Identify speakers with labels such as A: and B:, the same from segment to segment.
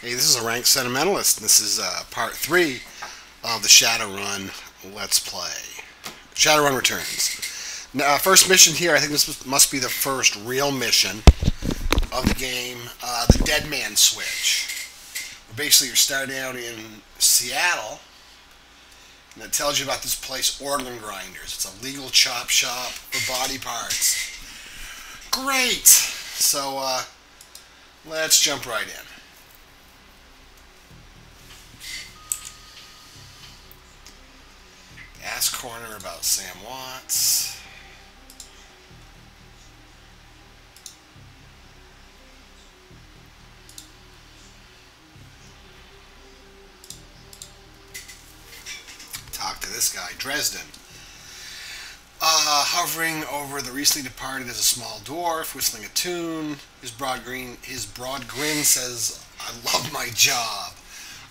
A: Hey, this is a Rank Sentimentalist, and this is part 3 of the Shadowrun Let's Play. Shadowrun returns. Now, first mission here, I think this must be the first real mission of the game, the Dead Man Switch. Basically, you're starting out in Seattle, and it tells you about this place, Organ Grinders. It's a legal chop shop for body parts. Great! So, let's jump right in. Ask Corner about Sam Watts. Talk to this guy, Dresden. Hovering over the recently departed is a small dwarf, whistling a tune. His broad grin says, "I love my job.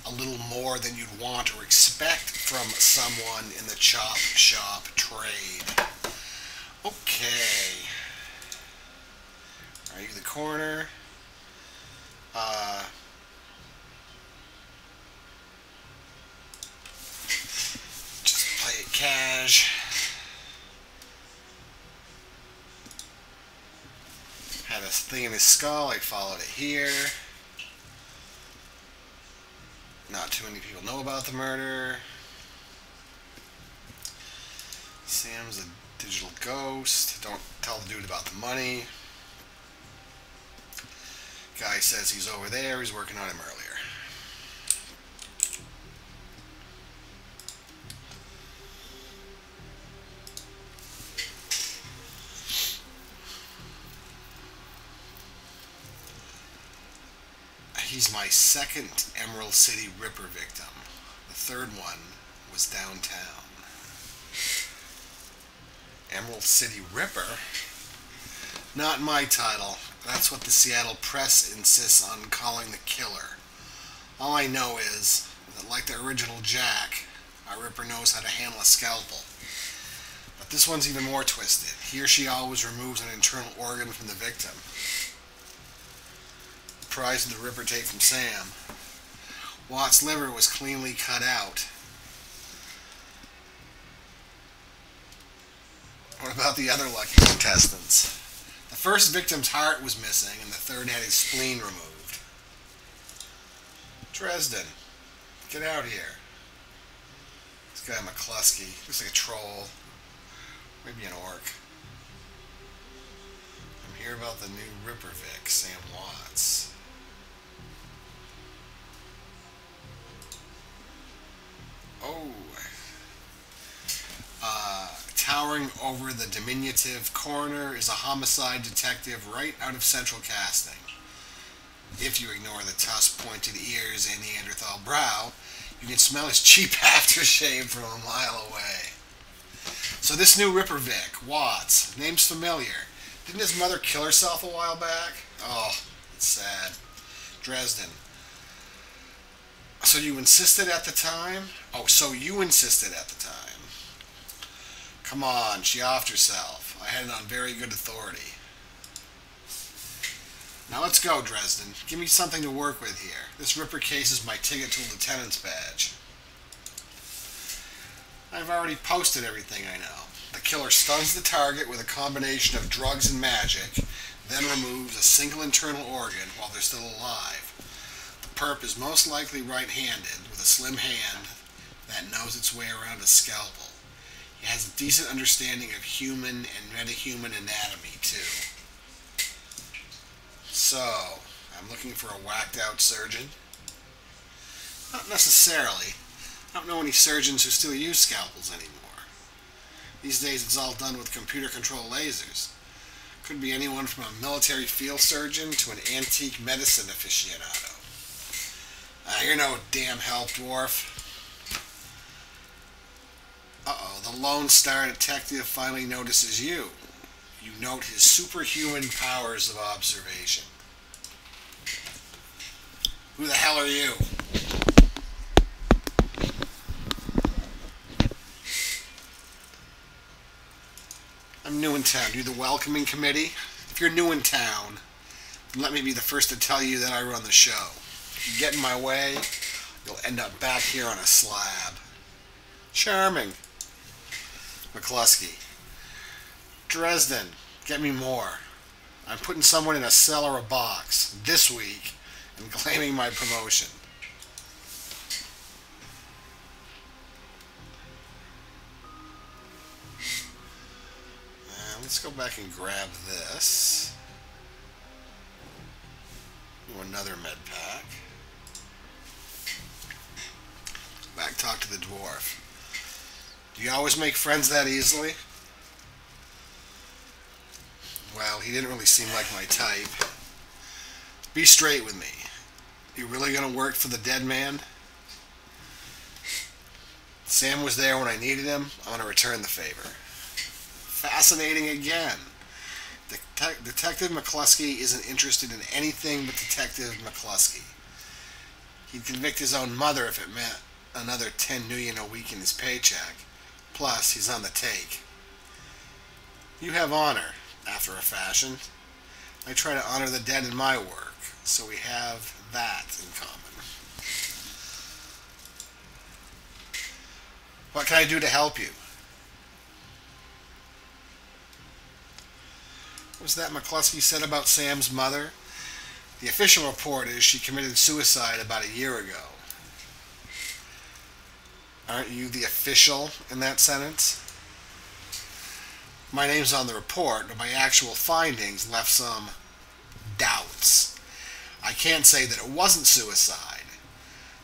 A: A little more than you'd want or expect from someone in the chop shop trade." Okay. Are you the corner? Just play it cash. Had a thing in his skull, I followed it here. Not too many people know about the murder. Sam's a digital ghost. Don't tell the dude about the money. Guy says he's over there. He's working on him earlier. He's my second Emerald City Ripper victim. The third one was downtown. Emerald City Ripper? Not my title. That's what the Seattle press insists on calling the killer. All I know is that, like the original Jack, our Ripper knows how to handle a scalpel. But this one's even more twisted. He or she always removes an internal organ from the victim. Prize of the Ripper take from Sam. Watt's liver was cleanly cut out. What about the other lucky contestants? The first victim's heart was missing, and the third had his spleen removed. Dresden, get out here. This guy McCluskey looks like a troll. Maybe an orc. I'm here about the new Ripper Vic, Sam Watts. Oh. Towering over the diminutive coroner is a homicide detective right out of central casting. If you ignore the tusk-pointed ears and Neanderthal brow, you can smell his cheap aftershave from a mile away. So this new Ripper Vic, Watts, name's familiar. Didn't his mother kill herself a while back? Oh, it's sad. Dresden. So you insisted at the time? Oh, so you insisted at the time. Come on, she offed herself. I had it on very good authority. Now let's go, Dresden. Give me something to work with here. This Ripper case is my ticket to a lieutenant's badge. I've already posted everything I know. The killer stuns the target with a combination of drugs and magic, then removes a single internal organ while they're still alive. The perp is most likely right-handed, with a slim hand that knows its way around a scalpel. He has a decent understanding of human and metahuman anatomy, too. So, I'm looking for a whacked-out surgeon? Not necessarily. I don't know any surgeons who still use scalpels anymore. These days it's all done with computer-controlled lasers. Could be anyone from a military field surgeon to an antique medicine aficionado. You're no damn help, dwarf. Uh-oh, the Lone Star Detective finally notices you. You note his superhuman powers of observation. Who the hell are you? I'm new in town. Do the welcoming committee? If you're new in town, let me be the first to tell you that I run the show. You get in my way, you'll end up back here on a slab. Charming. McCluskey. Dresden, get me more. I'm putting someone in a cell or a box this week and claiming my promotion. Let's go back and grab this. Do another med pack. Back, talk to the dwarf. Do you always make friends that easily? Well, he didn't really seem like my type. Be straight with me. You really gonna work for the dead man? Sam was there when I needed him. I'm gonna return the favor. Fascinating again. Detective McCluskey isn't interested in anything but Detective McCluskey. He'd convict his own mother if it meant another $10 million a week in his paycheck. Plus, he's on the take. You have honor, after a fashion. I try to honor the dead in my work, so we have that in common. What can I do to help you? What was that McCluskey said about Sam's mother? The official report is she committed suicide about a year ago. Aren't you the official in that sentence? My name's on the report, but my actual findings left some doubts. I can't say that it wasn't suicide,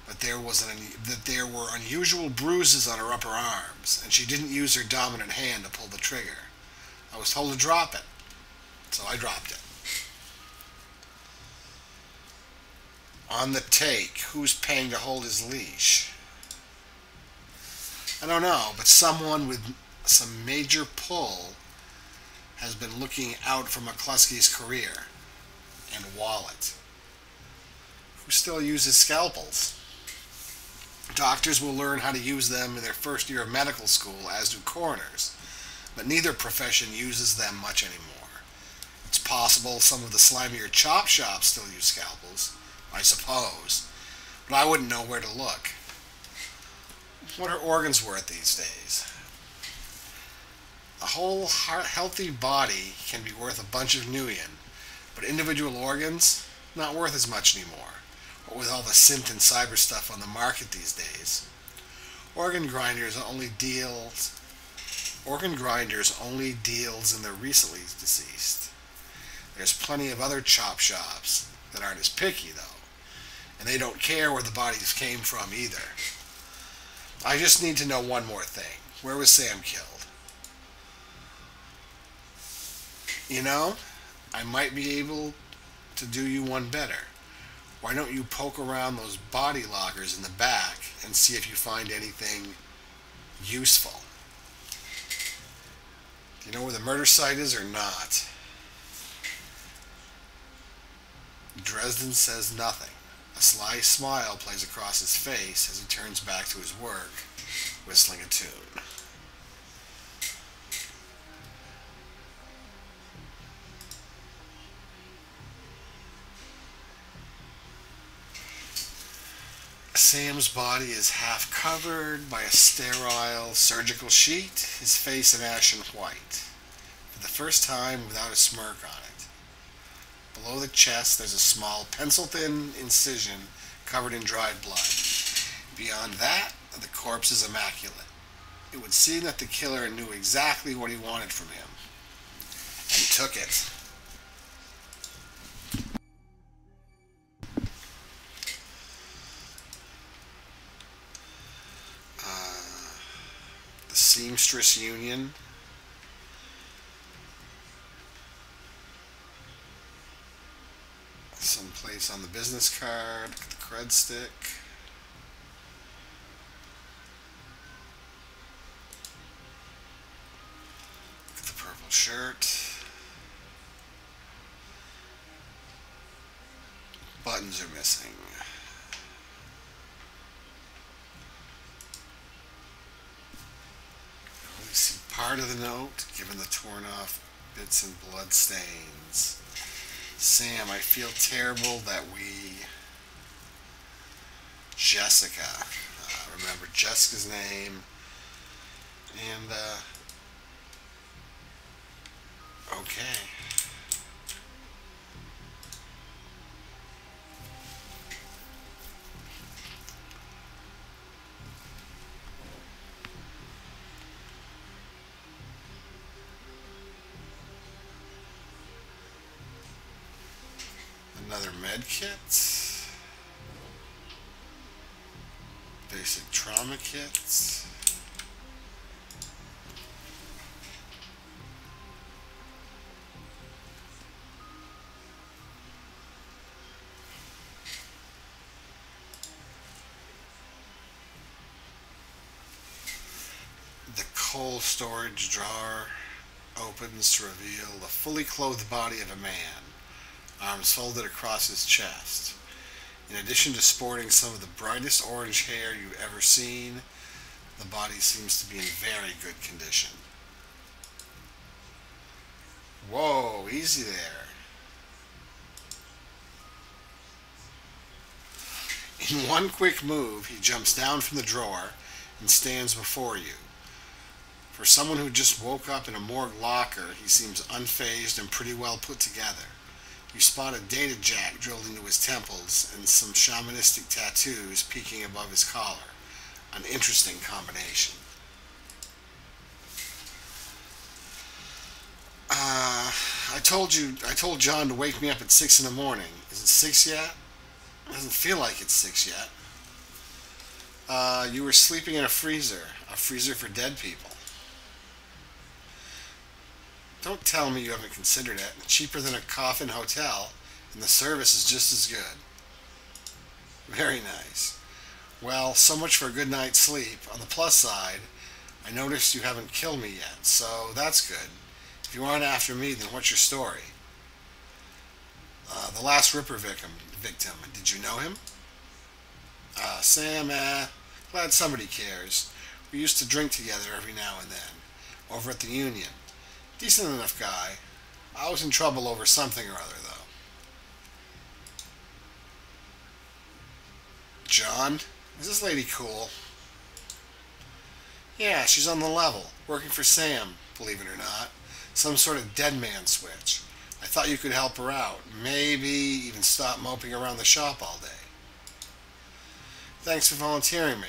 A: but there were unusual bruises on her upper arms, and she didn't use her dominant hand to pull the trigger. I was told to drop it, so I dropped it. On the take, who's paying to hold his leash? I don't know, but someone with some major pull has been looking out for McCluskey's career and wallet. Who still uses scalpels? Doctors will learn how to use them in their first year of medical school, as do coroners, but neither profession uses them much anymore. It's possible some of the slimier chop shops still use scalpels, I suppose, but I wouldn't know where to look. What are organs worth these days? A whole healthy body can be worth a bunch of nuyen, but individual organs, not worth as much anymore. What with all the synth and cyber stuff on the market these days. Organ grinders only deals in the recently deceased. There's plenty of other chop shops that aren't as picky though, and they don't care where the bodies came from either. I just need to know one more thing. Where was Sam killed? You know, I might be able to do you one better. Why don't you poke around those body lockers in the back and see if you find anything useful? Do you know where the murder site is or not? Dresden says nothing. A sly smile plays across his face as he turns back to his work, whistling a tune. Sam's body is half covered by a sterile surgical sheet, his face an ashen white, for the first time without a smirk on it. Below the chest there's a small pencil-thin incision covered in dried blood. Beyond that, the corpse is immaculate. It would seem that the killer knew exactly what he wanted from him, and took it. The Seamstress Union. Someplace on the business card. The cred stick. Look at the purple shirt. Buttons are missing. We see part of the note, given the torn off bits and blood stains. Sam, I feel terrible that we Jessica. Remember Jessica's name. And, okay. Another med kit. Basic trauma kits. The coal storage drawer opens to reveal the fully clothed body of a man, arms folded across his chest. In addition to sporting some of the brightest orange hair you've ever seen, the body seems to be in very good condition. Whoa, easy there. In one quick move, he jumps down from the drawer and stands before you. For someone who just woke up in a morgue locker, he seems unfazed and pretty well put together. You spot a data jack drilled into his temples and some shamanistic tattoos peeking above his collar. An interesting combination. I told John to wake me up at 6 in the morning. Is it 6 yet? It doesn't feel like it's 6 yet. You were sleeping in a freezer for dead people. Don't tell me you haven't considered it. Cheaper than a coffin hotel, and the service is just as good. Very nice. Well, so much for a good night's sleep. On the plus side, I noticed you haven't killed me yet, so that's good. If you aren't after me, then what's your story? The last Ripper victim, did you know him? Sam, glad somebody cares. We used to drink together every now and then, over at the Union. Decent enough guy. I was in trouble over something or other, though. John, is this lady cool? Yeah, she's on the level, working for Sam, believe it or not. Some sort of dead man switch. I thought you could help her out. Maybe even stop moping around the shop all day. Thanks for volunteering me.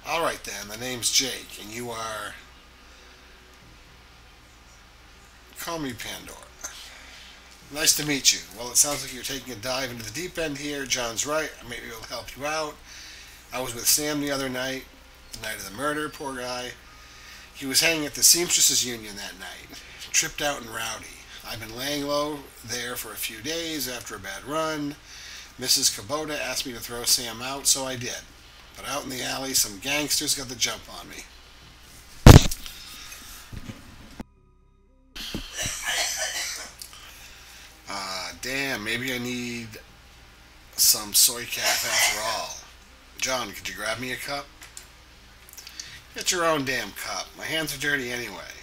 A: Alright then, the name's Jake, and you are... Call me Pandora. Nice to meet you. Well, it sounds like you're taking a dive into the deep end here. John's right. I may be able to help you out. I was with Sam the other night, the night of the murder, poor guy. He was hanging at the Seamstresses Union that night, tripped out and rowdy. I've been laying low there for a few days after a bad run. Mrs. Kubota asked me to throw Sam out, so I did. But out in the alley, some gangsters got the jump on me. Damn, maybe I need some soy calf after all. John, could you grab me a cup? Get your own damn cup. My hands are dirty anyway.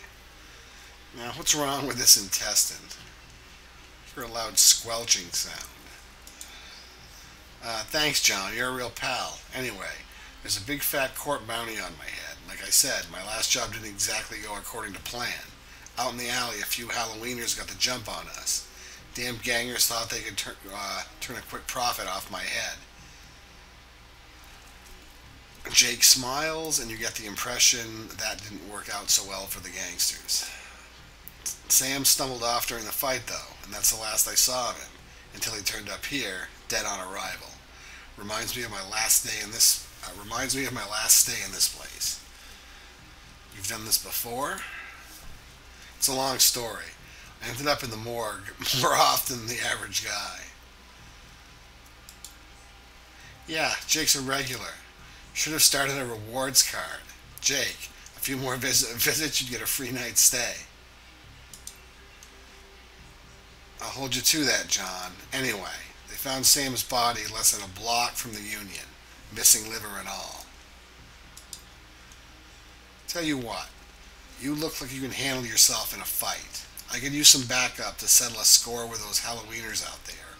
A: Now, what's wrong with this intestine? For a loud squelching sound. Thanks, John. You're a real pal. Anyway, there's a big fat court bounty on my head. Like I said, my last job didn't exactly go according to plan. Out in the alley, a few Halloweeners got the jump on us. Damn gangers thought they could turn a quick profit off my head. Jake smiles, and you get the impression that didn't work out so well for the gangsters. Sam stumbled off during the fight, though, and that's the last I saw of him, until he turned up here, dead on arrival. Reminds me of my last stay in this place. You've done this before? It's a long story. I ended up in the morgue more often than the average guy. Yeah, Jake's a regular. Should have started a rewards card. Jake, a few more visits, you'd get a free night's stay. I'll hold you to that, John. Anyway, they found Sam's body less than a block from the Union, missing liver and all. Tell you what, you look like you can handle yourself in a fight. I could use some backup to settle a score with those Halloweeners out there.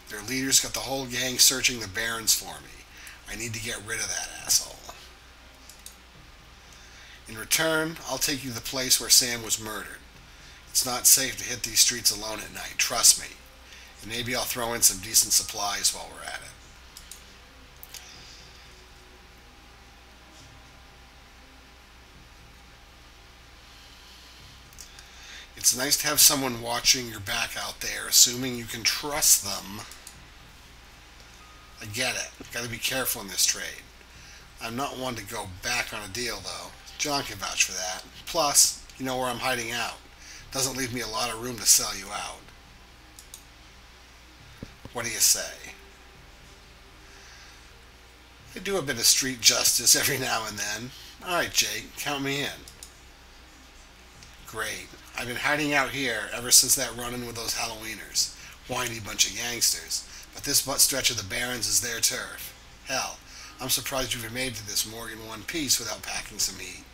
A: Their leaders got the whole gang searching the barrens for me. I need to get rid of that asshole. In return, I'll take you to the place where Sam was murdered. It's not safe to hit these streets alone at night, trust me. And maybe I'll throw in some decent supplies while we're at it. It's nice to have someone watching your back out there, assuming you can trust them. I get it. Got to be careful in this trade. I'm not one to go back on a deal, though. John can vouch for that. Plus, you know where I'm hiding out. Doesn't leave me a lot of room to sell you out. What do you say? I do a bit of street justice every now and then. Alright, Jake, count me in. Great. I've been hiding out here ever since that run-in with those Halloweeners. Whiny bunch of gangsters. But this butt stretch of the Barrens is their turf. Hell, I'm surprised you've made to this morgue in one piece without packing some heat.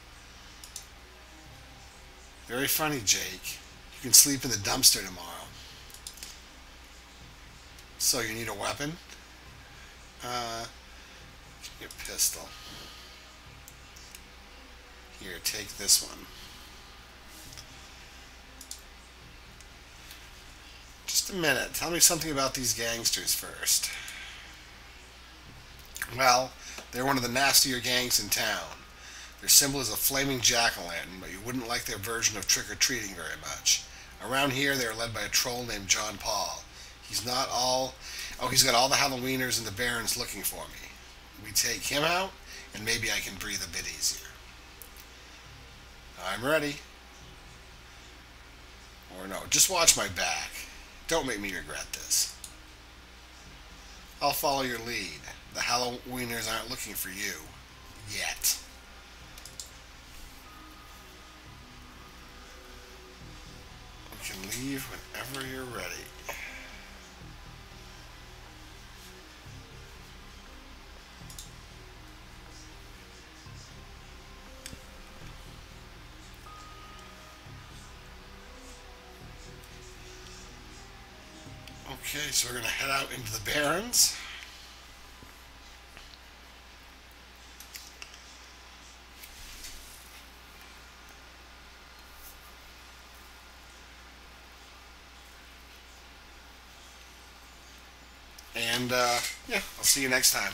A: Very funny, Jake. You can sleep in the dumpster tomorrow. So you need a weapon? Give me a pistol. Here, take this one. Just a minute. Tell me something about these gangsters first. Well, they're one of the nastier gangs in town. Their symbol is a flaming jack-o'-lantern, but you wouldn't like their version of trick-or-treating very much. Around here, they are led by a troll named John Paul. He's got all the Halloweeners and the Barons looking for me. We take him out, and maybe I can breathe a bit easier. I'm ready. Or no, just watch my back. Don't make me regret this. I'll follow your lead. The Halloweeners aren't looking for you. Yet. You can leave whenever you're ready. Okay, so we're going to head out into the Barrens. And, yeah, I'll see you next time.